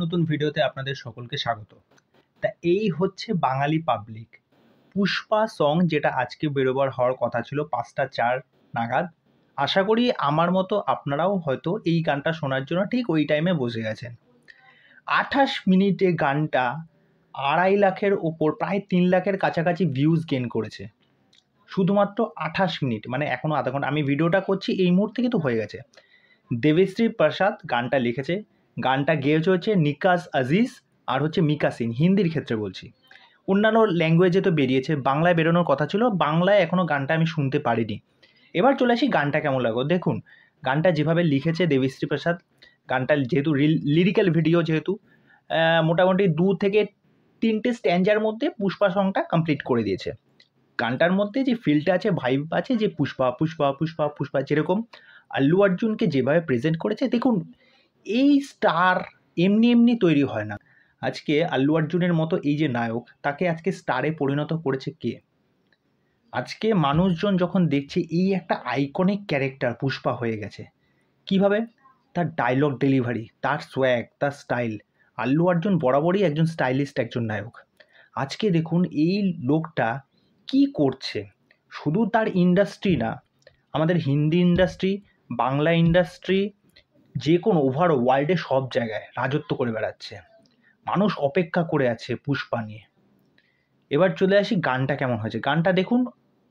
নতুন ভিডিওতে আপনাদের সকলকে স্বাগত। তা এই হচ্ছে বাঙালি পাবলিক পুষ্পা সং, যেটা আজকে বেরোবার হওয়ার কথা ছিল 5টা 4 নাগাদ। আশা করি আমার মতো আপনারাও হয়তো এই গানটা শোনার জন্য ঠিক ওই টাইমে বসে গেছেন। 28 মিনিটে গানটা 2.5 লাখের ওপর, প্রায় 3 লাখের কাছাকাছি ভিউজ গেইন করেছে শুধুমাত্র 28 মিনিট, মানে এখনও আধা ঘন্টা। আমি ভিডিওটা করছি এই মুহূর্তে, কিন্তু হয়ে গেছে। দেবশ্রী প্রসাদ গানটা লিখেছে, গানটা গেয়েছে হচ্ছে নিকাজ আজিজ আর হচ্ছে মিকা সিং। হিন্দির ক্ষেত্রে বলছি, অন্যান্য ল্যাঙ্গুয়েজে তো বেরিয়েছে, বাংলায় বেরোনোর কথা ছিল, বাংলায় এখনও গানটা আমি শুনতে পারিনি। এবার চলে আসি গানটা কেমন লাগলো। দেখুন গানটা যেভাবে লিখেছে দেবশ্রী প্রসাদ, গানটা যেহেতু লিরিক্যাল ভিডিও, যেহেতু মোটামুটি 2 থেকে 3টে স্ট্যান্জার মধ্যে পুষ্পা সংটা কমপ্লিট করে দিয়েছে। গানটার মধ্যে যে ফিলটা আছে, ভাইব আছে, যে পুষ্পা পুষ্পা পুষ্পা পুষ্পা, যেরকম আল্লু অর্জুনকে যেভাবে প্রেজেন্ট করেছে, দেখুন এই স্টার এমনি এমনি তৈরি হয় না। আজকে আল্লু অর্জুনের মতো এই যে নায়ক, তাকে আজকে স্টারে পরিণত করেছে কে? আজকে মানুষজন যখন দেখছে এই একটা আইকনিক ক্যারেক্টার পুষ্পা হয়ে গেছে, কিভাবে? তার ডায়লগ ডেলিভারি, তার সোয়াগ, তার স্টাইল। আল্লু অর্জুন বরাবরই একজন স্টাইলিস্ট একজন নায়ক। আজকে দেখুন এই লোকটা কি করছে। শুধু তার ইন্ডাস্ট্রি না, আমাদের হিন্দি ইন্ডাস্ট্রি, বাংলা ইন্ডাস্ট্রি, যে কোনো ওভার ওয়ার্ল্ডে সব জায়গায় রাজত্ব করে বেড়াচ্ছে। মানুষ অপেক্ষা করে আছে পুষ্পা নিয়ে। এবার চলে আসি গানটা কেমন হয়েছে। গানটা দেখুন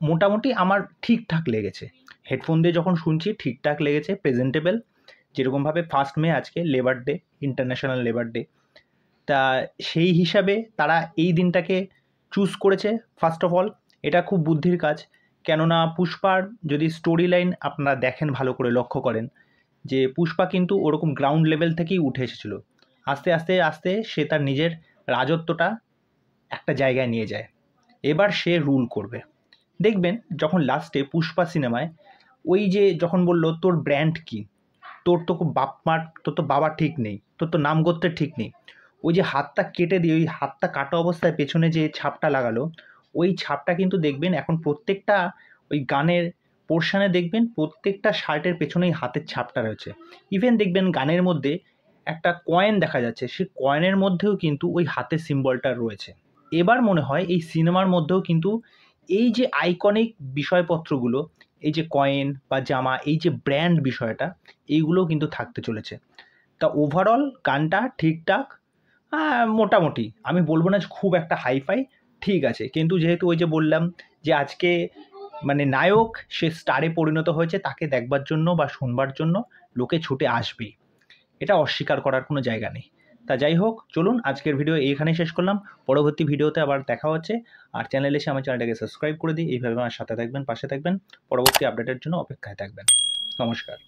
মোটামুটি আমার ঠিকঠাক লেগেছে, হেডফোন দিয়ে যখন শুনছি ঠিকঠাক লেগেছে, প্রেজেন্টেবল। যেরকমভাবে 1 মে আজকে labour day, international labour day, তা সেই হিসাবে তারা এই দিনটাকে চুজ করেছে। ফার্স্ট অফ অল এটা খুব বুদ্ধির কাজ, কেননা পুষ্পার যদি স্টোরি লাইন আপনারা দেখেন, ভালো করে লক্ষ্য করেন, যে পুষ্পা কিন্তু ওরকম গ্রাউন্ড লেভেল থেকেই উঠে এসেছিল। আস্তে আস্তে আস্তে সে তার নিজের রাজত্বটা একটা জায়গায় নিয়ে যায়। এবার সে রুল করবে। দেখবেন যখন লাস্টে পুষ্পা সিনেমায় ওই যে যখন বলল তোর ব্র্যান্ড কি, তোর তো বাপ মার, তোর তো বাবা ঠিক নেই, তোর তো নাম গোত্রের ঠিক নেই, ওই যে হাতটা কেটে দিয়ে ওই হাতটা কাটা অবস্থায় পেছনে যে ছাপটা লাগালো, ওই ছাপটা কিন্তু দেখবেন এখন প্রত্যেকটা ওই গানের পোর্শনে দেখবেন প্রত্যেকটা শার্টের পেছনেই হাতের ছাপটা রয়েছে। ইভেন দেখবেন গানের মধ্যে একটা কয়েন দেখা যাচ্ছে, সেই কয়েনের মধ্যেও কিন্তু ওই হাতের সিম্বলটা রয়েছে। এবার মনে হয় এই সিনেমার মধ্যেও কিন্তু এই যে আইকনিক বিষয়পত্রগুলো, এই যে কয়েন বা জামা, এই যে ব্র্যান্ড বিষয়টা, এইগুলোও কিন্তু থাকতে চলেছে। তা ওভারঅল গানটা ঠিকঠাক, মোটামুটি, আমি বলবো না যে খুব একটা হাইফাই, ঠিক আছে। কিন্তু যেহেতু ওই যে বললাম যে আজকে মানে নায়ক সে স্টারে পরিণত হয়েছে, তাকে দেখবার জন্য বা শুনবার জন্য লোকে ছুটে আসবেই, এটা অস্বীকার করার কোনো জায়গা নেই। তা যাই হোক, চলুন আজকের ভিডিও এইখানেই শেষ করলাম। পরবর্তী ভিডিওতে আবার দেখা হচ্ছে। আর চ্যানেলে এসে আমার চ্যানেলটাকে সাবস্ক্রাইব করে দিই। এইভাবে আমার সাথে থাকবেন, পাশে থাকবেন, পরবর্তী আপডেটের জন্য অপেক্ষায় থাকবেন। নমস্কার।